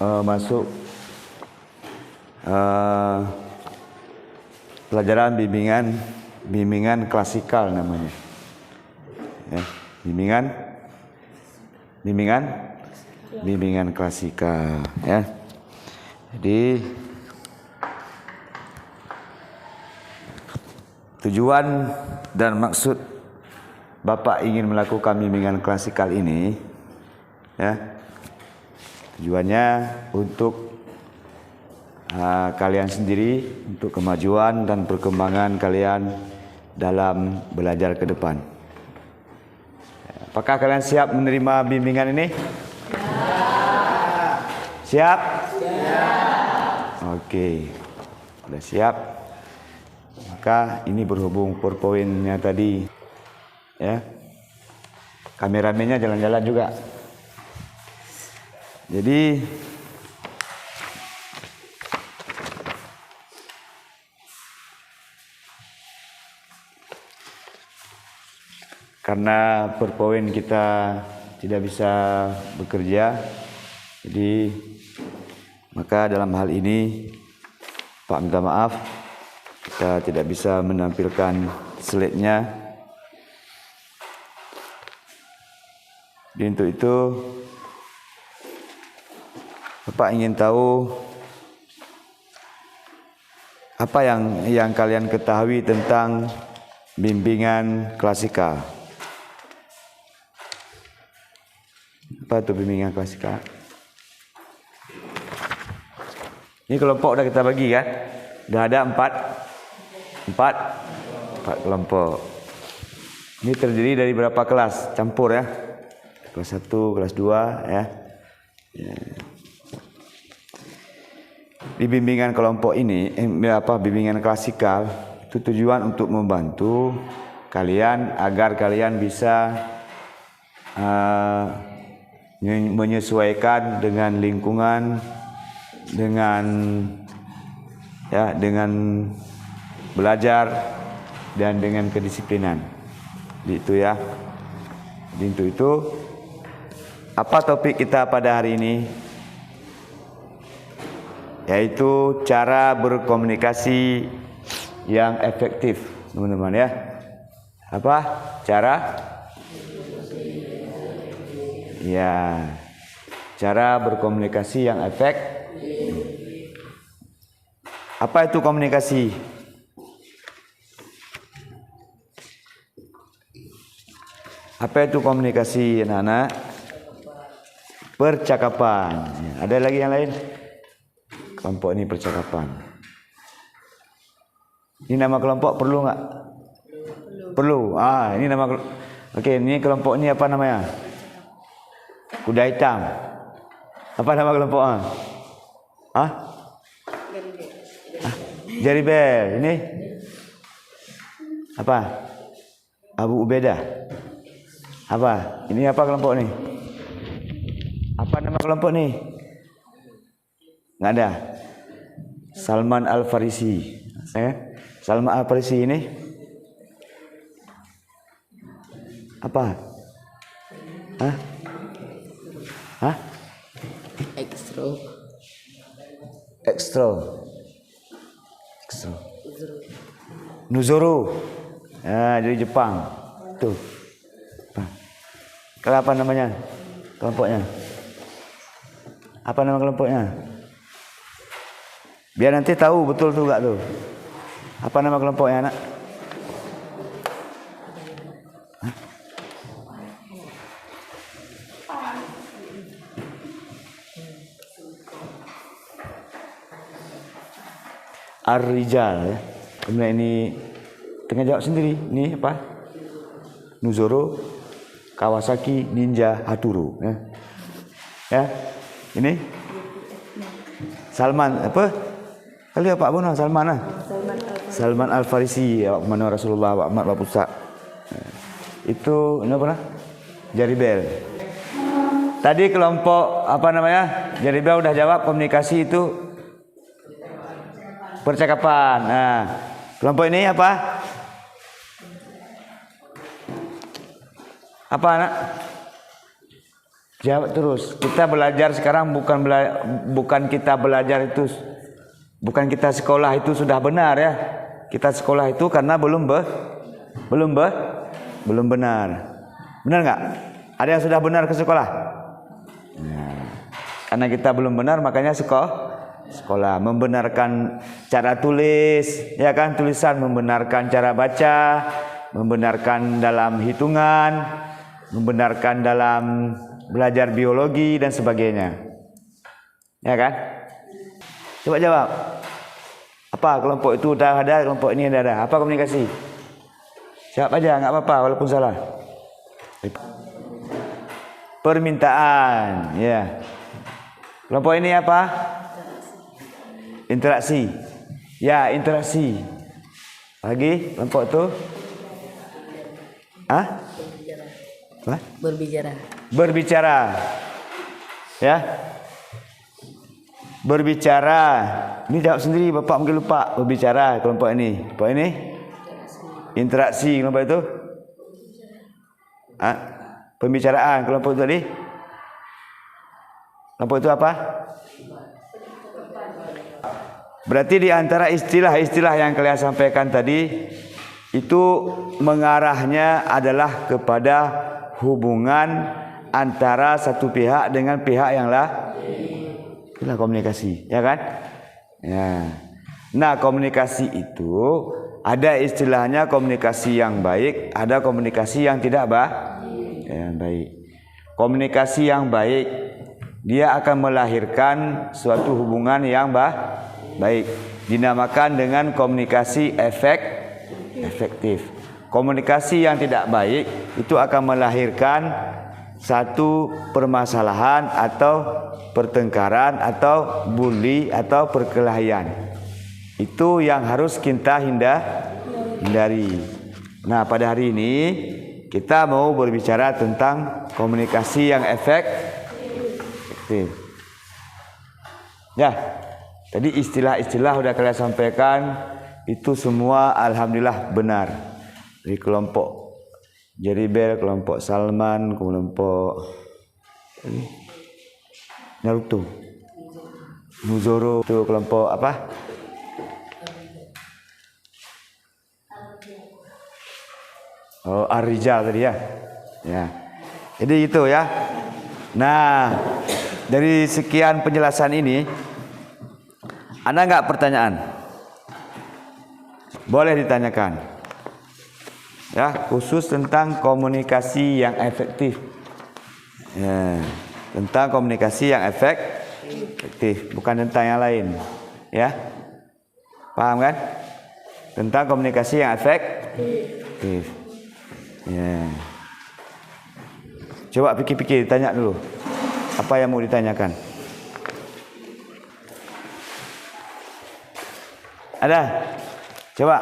masuk pelajaran bimbingan klasikal namanya. Ya, bimbingan klasikal ya. Jadi tujuan dan maksud Bapak ingin melakukan bimbingan klasikal ini ya, tujuannya untuk kalian sendiri, untuk kemajuan dan perkembangan kalian dalam belajar ke depan. Apakah kalian siap menerima bimbingan ini? Siap? Siap. Oke, sudah siap. Maka ini berhubung PowerPoint-nya tadi, ya. Kameramennya jalan-jalan juga. Jadi karena PowerPoint kita tidak bisa bekerja, jadi maka dalam hal ini Pak minta maaf, kita tidak bisa menampilkan slide-nya. Jadi untuk itu Bapak ingin tahu apa yang kalian ketahui tentang bimbingan klasikal. Apa itu bimbingan klasikal? Ini kelompok udah kita bagi kan? Udah ada empat kelompok. Ini terdiri dari berapa kelas? Campur ya. Kelas 1, kelas 2 ya. Di bimbingan kelompok ini, bimbingan klasikal itu tujuan untuk membantu kalian agar kalian bisa menyesuaikan dengan lingkungan, dengan belajar dan dengan kedisiplinan. Itu ya. Untuk itu, apa topik kita pada hari ini? Yaitu cara berkomunikasi yang efektif, teman-teman ya. Apa? Cara berkomunikasi yang efektif. Apa itu komunikasi? Apa itu komunikasi, anak-anak? Percakapan. Ada lagi yang lain? Kelompok ini percakapan. Ini nama kelompok perlu nggak? Perlu. Ini nama. Oke, ini kelompok ini apa namanya? Kuda hitam. Apa nama kelompoknya? Jaribel. Ini apa? Abu Ubaidah. Apa? Ini apa kelompok ini? Apa nama kelompok ini? Nggak ada. Salman Al-Farisi. Salman Al-Farisi ini apa? Extra. Nuzuru. Dari Jepang. Tuh. Kalau apa namanya? Kelompoknya. Apa nama kelompoknya? Biar nanti tahu betul tuh enggak tuh. Apa nama kelompoknya, anak? Ar-Rijal ya. Kemudian ini tengah jawab sendiri. Ini apa? Nuzuru, Kawasaki, Ninja, Haturu ya. Ya. Ini Salman apa? Kali Pak Bono Salman Salman Al-Farisi ya, mana Rasulullah wa Ahmad wa Pusak. Itu ini apa? Jaribel. Tadi kelompok apa namanya? Jaribel udah jawab komunikasi itu percakapan. Nah, kelompok ini apa? Apa anak? Jawab terus. Kita belajar sekarang bukan kita belajar itu, bukan kita sekolah itu sudah benar ya. Kita sekolah itu karena belum benar. Benar nggak? Ada yang sudah benar ke sekolah? Nah, karena kita belum benar makanya sekolah membenarkan cara tulis, ya kan, tulisan, membenarkan cara baca, membenarkan dalam hitungan, membenarkan dalam belajar biologi dan sebagainya. Ya kan? Coba jawab. Apa kelompok itu udah ada, kelompok ini udah ada. Apa komunikasi? Siapa aja, nggak apa-apa walaupun salah. Permintaan, ya. Kelompok ini apa? Interaksi. Ya, interaksi. Lagi kelompok itu? Hah? Apa? Berbicara. Ya. Berbicara. Ini jawab sendiri, Bapak mungkin lupa. Berbicara kelompok ini. Kelompok ini? Interaksi kelompok itu? Pembicaraan kelompok itu tadi? Kelompok itu apa? Berarti di antara istilah-istilah yang kalian sampaikan tadi itu mengarahnya adalah kepada hubungan antara satu pihak dengan pihak yang lain. Itulah komunikasi, ya kan? Ya. Nah, komunikasi itu ada istilahnya komunikasi yang baik, ada komunikasi yang tidak baik. Komunikasi yang baik dia akan melahirkan suatu hubungan yang baik. Dinamakan dengan komunikasi efektif. Komunikasi yang tidak baik itu akan melahirkan satu permasalahan atau pertengkaran atau bully atau perkelahian. Itu yang harus kita hindari. Nah, pada hari ini kita mau berbicara tentang komunikasi yang efektif. Ya, tadi istilah-istilah sudah kalian sampaikan, itu semua alhamdulillah benar. Dari kelompok Jeribel, kelompok Salman, kelompok Naruto, Muzoro, itu kelompok apa? Oh, Ar-Rijal tadi ya. Ya. Jadi itu ya. Nah, dari sekian penjelasan ini, ada nggak pertanyaan? Boleh ditanyakan. Ya, khusus tentang komunikasi yang efektif. Ya, tentang komunikasi yang efektif, bukan tentang yang lain. Ya. Paham kan? Tentang komunikasi yang efektif. Ya. Coba pikir-pikir, tanya dulu. Apa yang mau ditanyakan? Ada? Coba.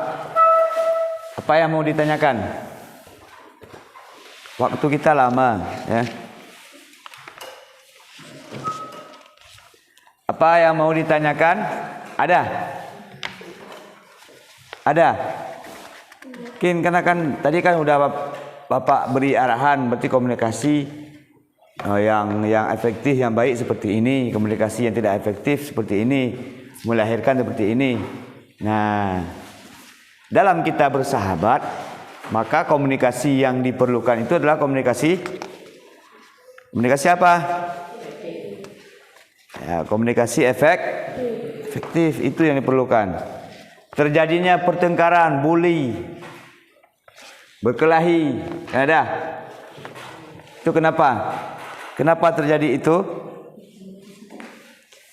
Apa yang mau ditanyakan? Waktu kita lama, ya. Apa yang mau ditanyakan? Ada? Ada? Mungkin karena kan tadi kan udah Bapak beri arahan, berarti komunikasi yang efektif, yang baik seperti ini, komunikasi yang tidak efektif seperti ini, melahirkan seperti ini. Nah, dalam kita bersahabat, maka komunikasi yang diperlukan itu adalah komunikasi apa? Ya, komunikasi efektif itu yang diperlukan. Terjadinya pertengkaran, bully, berkelahi, ada. Itu kenapa? Kenapa terjadi itu?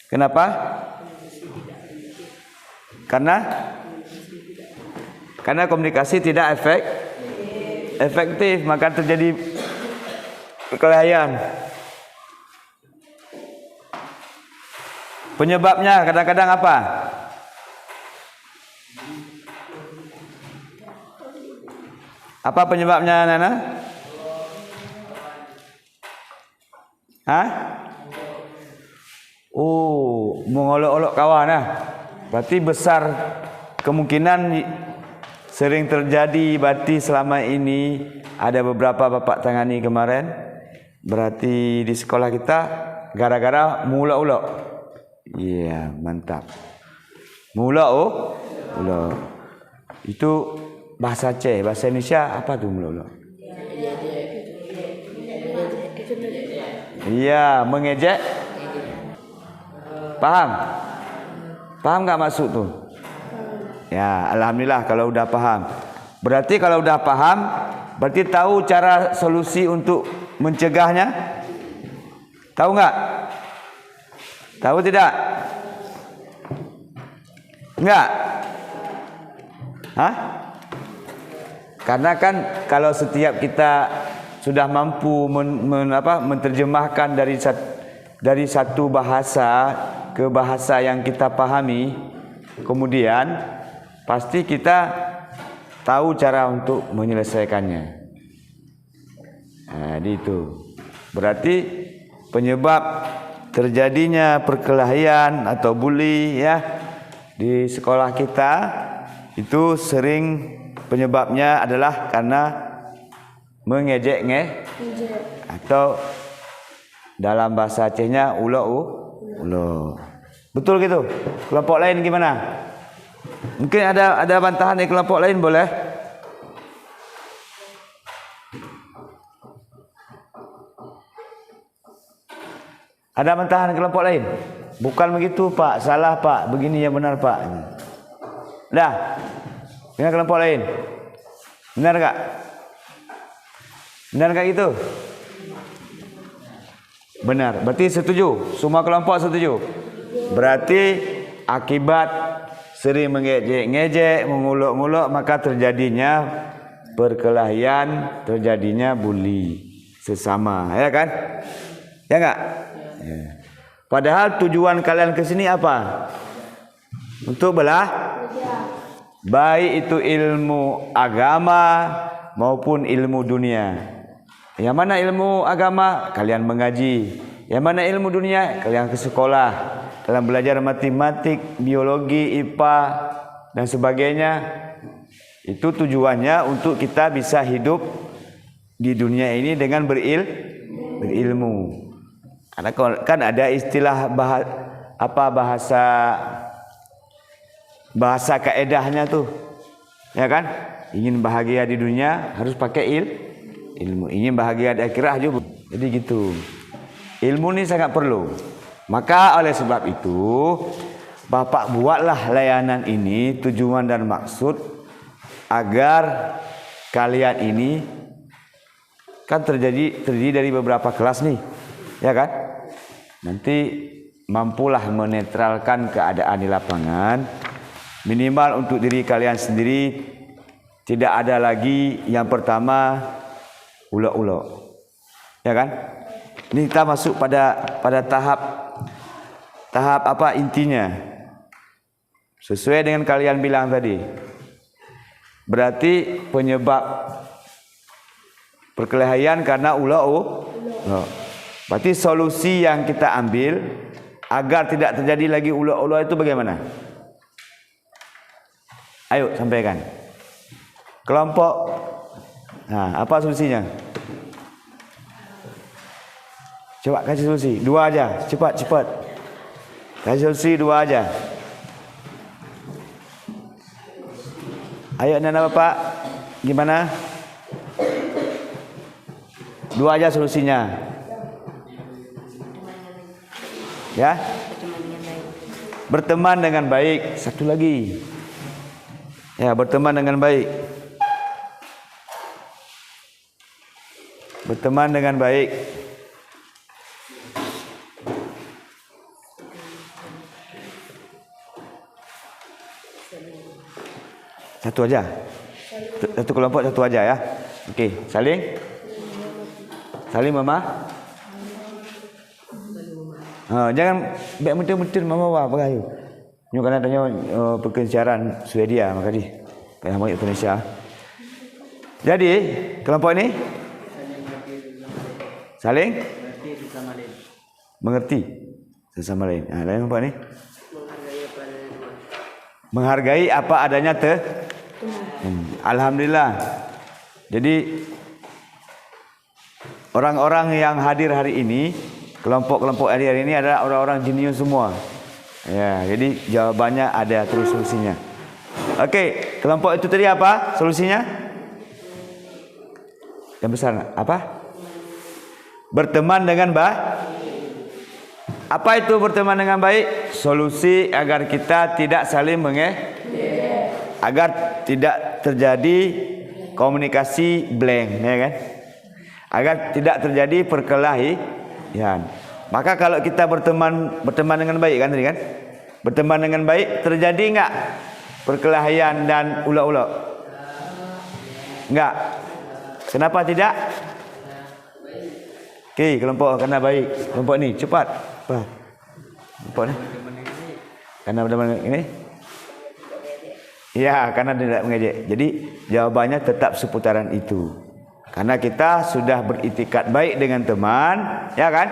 Kenapa? Karena komunikasi tidak efektif, maka terjadi perkelahian. Penyebabnya kadang-kadang apa? Apa penyebabnya, Nana? Hah? Oh, mengolok-olok kawan lah. Berarti besar kemungkinan sering terjadi. Berarti selama ini ada beberapa Bapak tangani kemarin Berarti di sekolah kita gara-gara mula-ula. Iya, mantap. Mula-ula. Itu bahasa Aceh, bahasa Indonesia apa tuh mula-ula? Iya, mengejek. Paham? Paham nggak maksud tuh? Ya, alhamdulillah kalau udah paham. Berarti kalau udah paham, berarti tahu cara solusi untuk mencegahnya? Tahu nggak? Tahu tidak? Enggak? Hah? Karena kan kalau setiap kita sudah mampu menerjemahkan dari satu bahasa ke bahasa yang kita pahami, kemudian pasti kita tahu cara untuk menyelesaikannya. Nah, itu berarti penyebab terjadinya perkelahian atau bully ya di sekolah kita itu sering penyebabnya adalah karena mengejek atau dalam bahasa Acehnya ulo. Betul gitu? Kelompok lain gimana? Mungkin ada bantahan dari kelompok lain, boleh? Ada bantahan kelompok lain? Bukan begitu Pak, salah Pak, begini yang benar Pak. Dah, dengan kelompok lain. Benar enggak? Benar enggak gitu? Benar, berarti setuju. Semua kelompok setuju. Berarti akibat sering mengejek-ngejek, menguluk-nguluk, maka terjadinya perkelahian, terjadinya bully sesama, ya kan? Ya enggak? Ya. Padahal tujuan kalian ke sini apa? Untuk baik itu ilmu agama maupun ilmu dunia. Yang mana ilmu agama? Kalian mengaji. Yang mana ilmu dunia? Kalian ke sekolah. Kalian belajar matematik, biologi, IPA dan sebagainya. Itu tujuannya untuk kita bisa hidup di dunia ini dengan berilmu. Karena kan ada istilah bahasa kaedahnya tuh. Ya kan? Ingin bahagia di dunia harus pakai ilmu. Ingin bahagia di akhirat juga. Jadi gitu. Ilmu ini sangat perlu. Maka oleh sebab itu Bapak buatlah layanan ini tujuan dan maksud agar kalian ini kan terdiri dari beberapa kelas nih. Ya kan? Nanti mampulah menetralkan keadaan di lapangan. Minimal untuk diri kalian sendiri tidak ada lagi yang pertama ulok-ulok. Ya kan? Ini kita masuk pada tahap apa intinya? Sesuai dengan kalian bilang tadi. Berarti penyebab perkelahian karena ulok. Berarti solusi yang kita ambil agar tidak terjadi lagi ulok-ulok itu bagaimana? Ayo sampaikan. Kelompok. Nah, apa solusinya? Coba kasih solusi. 2 aja. Cepat. Kasih solusi 2 aja. Ayo Nana Bapak. Gimana? 2 aja solusinya. Ya? Berteman dengan baik. Satu lagi. Ya, berteman dengan baik. Berteman dengan baik. Satu aja. Satu kelompok satu aja ya. Okey, saling Mama. Jangan baik betul-betul Mama apa kayu. Nyo kana tanya perkensiaran Swedia maka di kayak mau Indonesia. Jadi, kelompok ini saling mengerti sesama lain. Lain apa ni? Menghargai apa adanya Alhamdulillah. Jadi orang-orang yang hadir hari ini, kelompok-kelompok hadir hari ini adalah orang-orang jenius semua. Ya, jadi jawabannya ada terus solusinya. Okey, kelompok itu tadi apa solusinya? Yang besar apa? Berteman dengan baik. Apa itu berteman dengan baik? Solusi agar kita tidak saling agar tidak terjadi komunikasi blank, ya kan? Agar tidak terjadi perkelahian. Maka kalau kita berteman dengan baik kan tadi kan? Berteman dengan baik, terjadi enggak perkelahian dan ulah-ulah? Enggak. Kenapa tidak? Okey, kelompok kena baik. Kelompok ni cepat. Apa? Kelompok ni. Karena berteman ini? Ya, karena tidak mengejek. Jadi jawabannya tetap seputaran itu. Karena kita sudah beriktikad baik dengan teman, ya kan?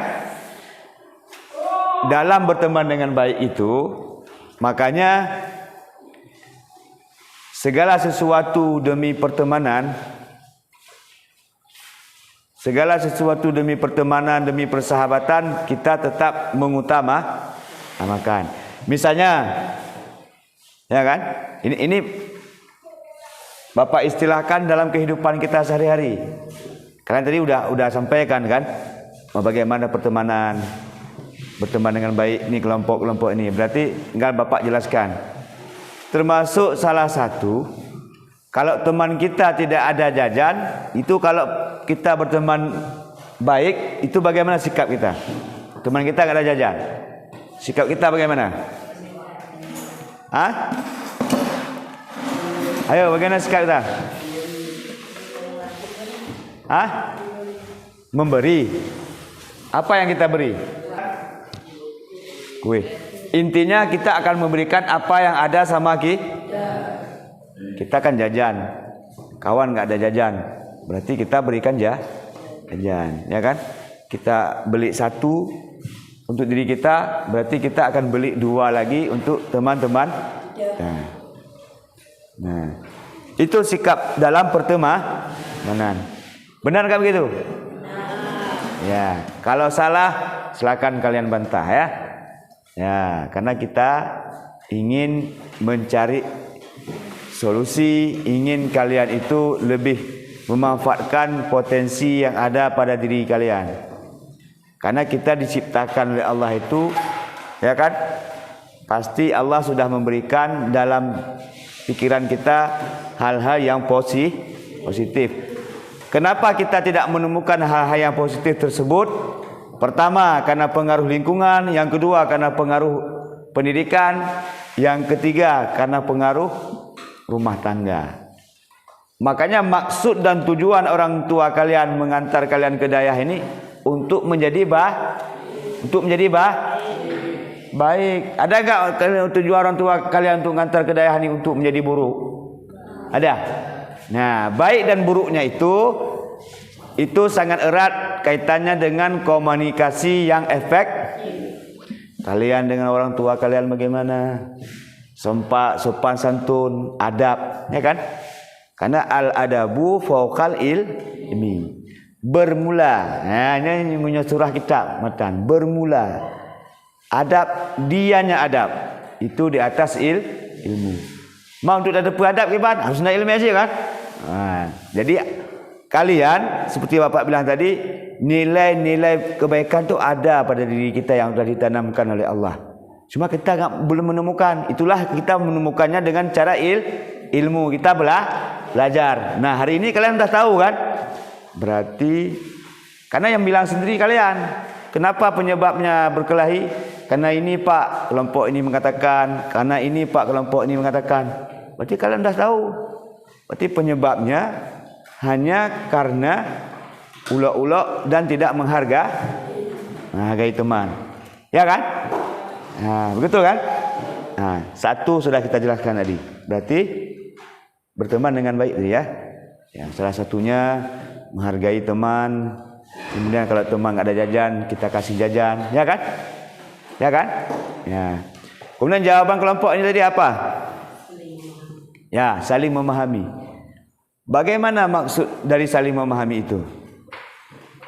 Dalam berteman dengan baik itu, makanya segala sesuatu demi pertemanan, demi persahabatan, kita tetap mengutamakan. Misalnya, ya kan? Ini Bapak istilahkan dalam kehidupan kita sehari-hari. Kalian tadi udah sampaikan kan, bagaimana pertemanan, berteman dengan baik ini kelompok-kelompok ini. Berarti tinggal Bapak jelaskan. Termasuk salah satu, kalau teman kita tidak ada jajan, itu kalau kita berteman baik, itu bagaimana sikap kita? Teman kita tidak ada jajan, sikap kita bagaimana? Hah? Ayo, bagaimana sikap kita? Hah? Memberi. Apa yang kita beri? Kue. Intinya kita akan memberikan apa yang ada sama kita. Kita kan jajan. Kawan nggak ada jajan, berarti kita berikan jajan, ya kan? Kita beli satu untuk diri kita, berarti kita akan beli dua lagi untuk teman-teman. Nah, itu sikap dalam pertemanan. Benar kan begitu? Ya, kalau salah silakan kalian bantah ya. Ya, karena kita ingin mencari solusi, ingin kalian itu lebih memanfaatkan potensi yang ada pada diri kalian. Karena kita diciptakan oleh Allah itu, ya kan? Pasti Allah sudah memberikan dalam pikiran kita hal-hal yang positif. Kenapa kita tidak menemukan hal-hal yang positif tersebut? Pertama, karena pengaruh lingkungan. Yang kedua, karena pengaruh pendidikan. Yang ketiga, karena pengaruh rumah tangga. Makanya maksud dan tujuan orang tua kalian mengantar kalian ke dayah ini untuk menjadi baik. Ada enggak tujuan orang tua kalian untuk mengantar ke dayah ini untuk menjadi buruk? Ada. Nah, baik dan buruknya itu sangat erat kaitannya dengan komunikasi yang efektif. Kalian dengan orang tua kalian bagaimana? Sopan santun, adab, ya kan? Karena al-adabu fauqal ilmi. Bermula. Nah, ini punya surah kitab matan. Bermula. Adab, dianya adab. Itu di atas ilmu. Mau untuk ada adab kibat, harus nak ilmu aja kan? Jadi kalian seperti Bapak bilang tadi, nilai-nilai kebaikan tu ada pada diri kita yang sudah ditanamkan oleh Allah. Cuma kita belum menemukan. Itulah kita menemukannya dengan cara ilmu. Kita belajar. Nah, hari ini kalian sudah tahu kan? Berarti karena yang bilang sendiri kalian. Kenapa penyebabnya berkelahi? Karena ini Pak, kelompok ini mengatakan. Karena ini Pak, kelompok ini mengatakan. Berarti kalian sudah tahu. Berarti penyebabnya hanya karena ulok-ulok dan tidak menghargai teman. Ya kan? Nah, begitu kan? Nah, satu sudah kita jelaskan tadi. Berarti berteman dengan baik ya. Yang salah satunya menghargai teman. Kemudian kalau teman enggak ada jajan, kita kasih jajan, ya kan? Ya kan? Ya. Kemudian jawaban kelompok ini tadi apa? Ya, saling memahami. Bagaimana maksud dari saling memahami itu?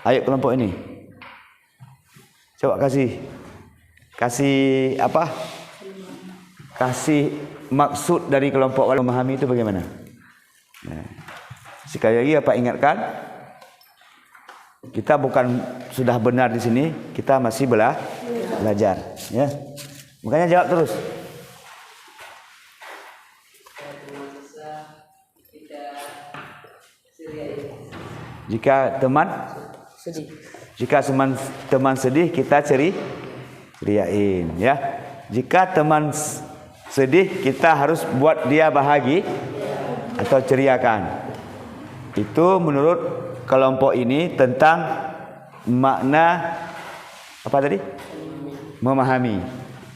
Ayo kelompok ini. Coba kasih apa? Kasih maksud dari kelompok memahami itu bagaimana? Nah, sekali lagi apa ingatkan? Kita bukan sudah benar di sini, kita masih belajar, ya. Makanya jawab terus. Jika teman sedih, kita ceriain, ya. Jika teman sedih, kita harus buat dia bahagia atau ceriakan. Itu menurut kelompok ini tentang makna apa tadi? Memahami.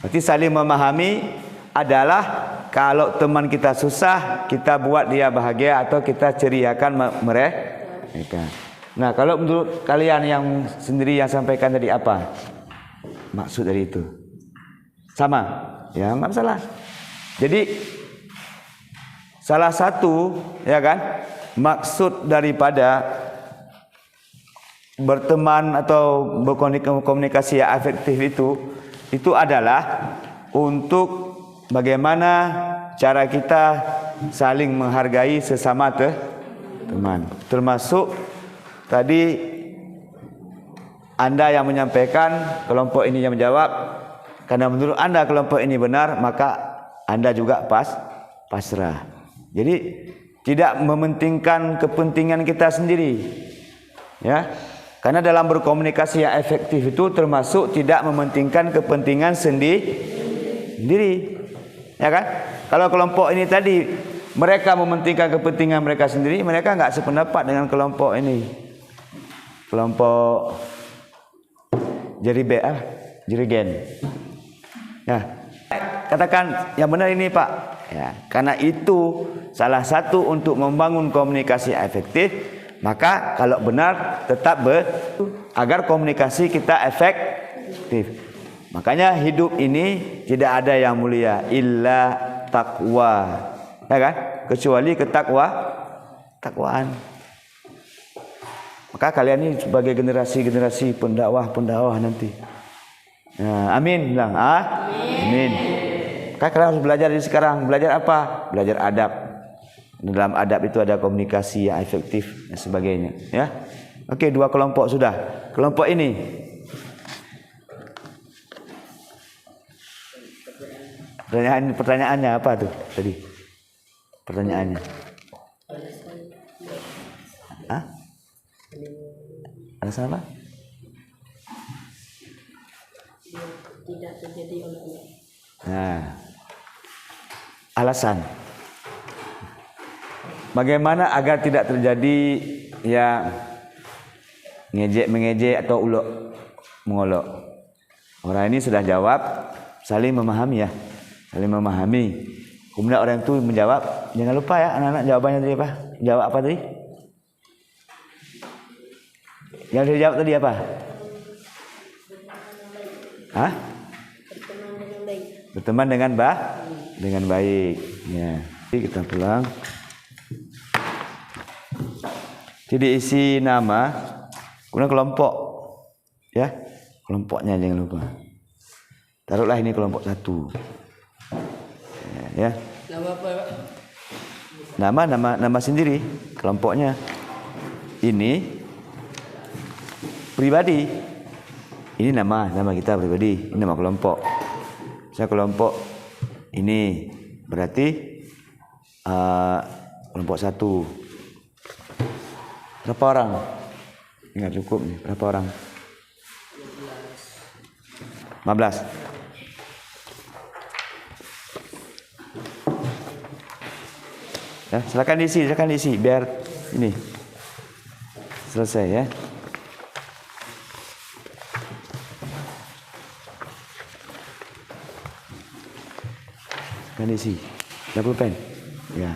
Berarti saling memahami adalah kalau teman kita susah, kita buat dia bahagia atau kita ceriakan mereka. Nah, kalau menurut kalian yang sendiri yang sampaikan tadi apa maksud dari itu? Sama? Ya, enggak masalah. Jadi salah satu, ya kan, maksud daripada berteman atau berkomunikasi yang efektif itu adalah untuk bagaimana cara kita saling menghargai sesama teman. Termasuk tadi Anda yang menyampaikan, kelompok ini yang menjawab. Karena menurut Anda kelompok ini benar, maka Anda juga pasrah. Jadi tidak mementingkan kepentingan kita sendiri, ya. Karena dalam berkomunikasi yang efektif itu termasuk tidak mementingkan kepentingan sendiri, ya kan? Kalau kelompok ini tadi mereka mementingkan kepentingan mereka sendiri, mereka enggak sependapat dengan kelompok ini. Kelompok jerigen. Ya, katakan yang benar ini Pak. Ya, karena itu salah satu untuk membangun komunikasi efektif. Maka kalau benar tetap agar komunikasi kita efektif. Makanya hidup ini tidak ada yang mulia illa taqwa, ya kan? Kecuali ketakwaan. Maka kalian ini sebagai generasi pendakwah nanti. Nah, amin bilang. Amin. Maka kalian harus belajar dari sekarang. Belajar apa? Belajar adab. Dalam adab itu ada komunikasi yang efektif dan sebagainya, ya. Oke, 2 kelompok sudah. Kelompok ini pertanyaannya apa tuh tadi? Pertanyaannya. Alasan apa? Tidak terjadi oleh. Nah, alasan. Bagaimana agar tidak terjadi ya mengejek atau ulok mengolok? Orang ini sudah jawab, saling memahami, ya. Saling memahami. Kemudian orang itu menjawab, jangan lupa ya anak-anak jawabannya tadi apa? Jawab apa tadi? Yang dijawab tadi apa? Berteman dengan baik. Ya. Jadi kita pulang. Jadi isi nama, kemudian kelompok, ya, kelompoknya jangan lupa. Taruhlah ini kelompok 1, ya. Nama apa, Pak? Nama sendiri, kelompoknya. Ini pribadi. Ini nama kita pribadi. Ini nama kelompok. Saya kelompok ini berarti kelompok 1. Berapa orang? Enggak cukup nih. Berapa orang? 15. Ya, silakan diisi biar ini selesai, ya. Silakan diisi. 20 pen. Ya.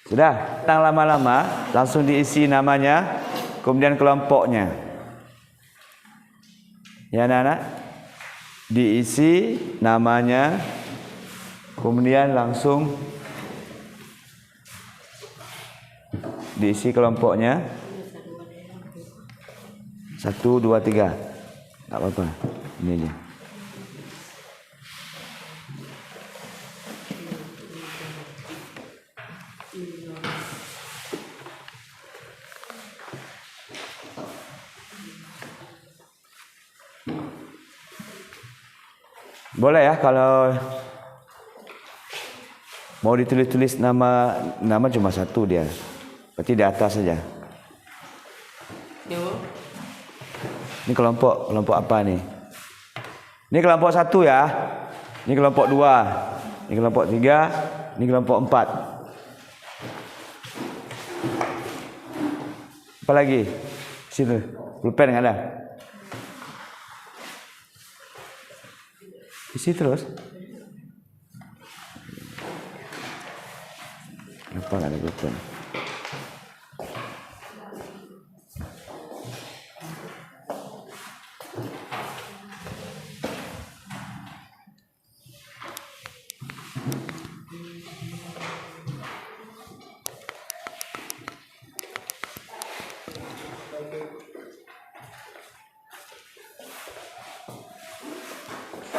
Sudah, tang lama-lama langsung diisi namanya, kemudian kelompoknya. Ya anak-anak, diisi namanya, kemudian langsung diisi kelompoknya. 1, 2, 3. Tak apa-apa. Ini aja. Boleh ya kalau mau ditulis-tulis nama cuma satu dia. Berarti di atas saja. Ini kelompok apa nih? Ini kelompok 1 ya. Ini kelompok 2. Ini kelompok 3. Ini kelompok 4. Apa lagi? Situ. Pulpen enggak ada? Isi terus. Kenapa enggak ada pulpen?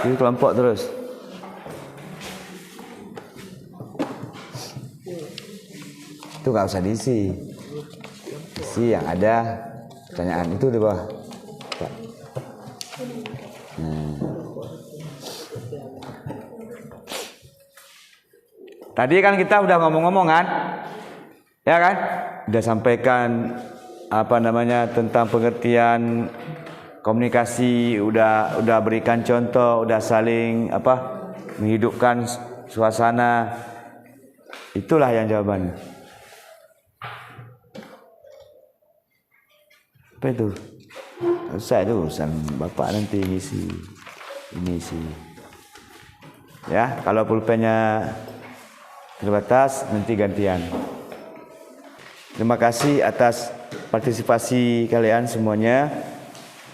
Ini kelompok terus. Itu nggak usah diisi. Isi yang ada pertanyaan itu di bawah. Tadi kan kita udah ngomong-ngomong kan, ya kan? Udah sampaikan tentang pengertian komunikasi, udah berikan contoh, udah saling menghidupkan suasana. Itulah yang jawabannya. Apa itu? Usah itu urusan bapak nanti ngisi ini sih. Ya, kalau pulpennya terbatas nanti gantian. Terima kasih atas partisipasi kalian semuanya.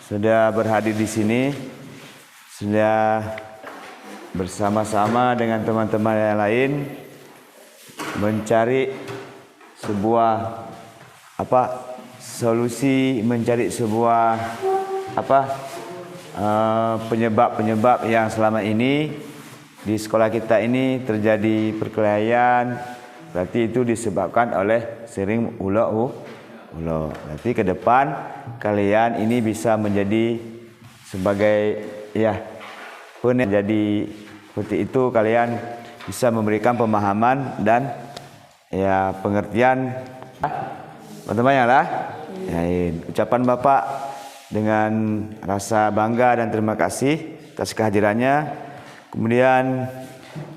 Sudah berhadir di sini, sudah bersama-sama dengan teman-teman yang lain mencari sebuah solusi, mencari sebuah penyebab yang selama ini di sekolah kita ini terjadi perkelahian. Berarti itu disebabkan oleh sering ulo. Berarti ke depan kalian ini bisa menjadi sebagai jadi seperti itu, kalian bisa memberikan pemahaman dan pengertian teman-teman yang lain. Ucapan Bapak dengan rasa bangga dan terima kasih atas kehadirannya. Kemudian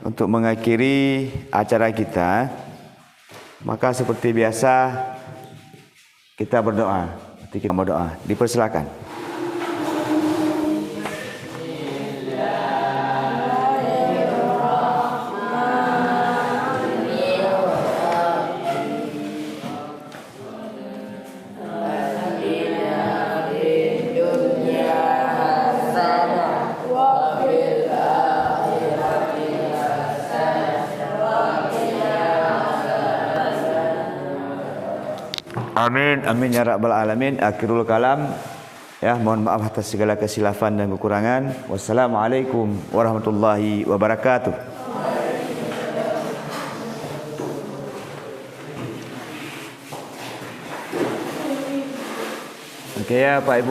untuk mengakhiri acara kita, maka seperti biasa kita berdoa. Kita berdoa. Dipersilakan. Amin, amin ya rabbal alamin. Akhirul kalam. Ya, mohon maaf atas segala kesilafan dan kekurangan. Wassalamualaikum warahmatullahi wabarakatuh. Oke ya Pak Ibu.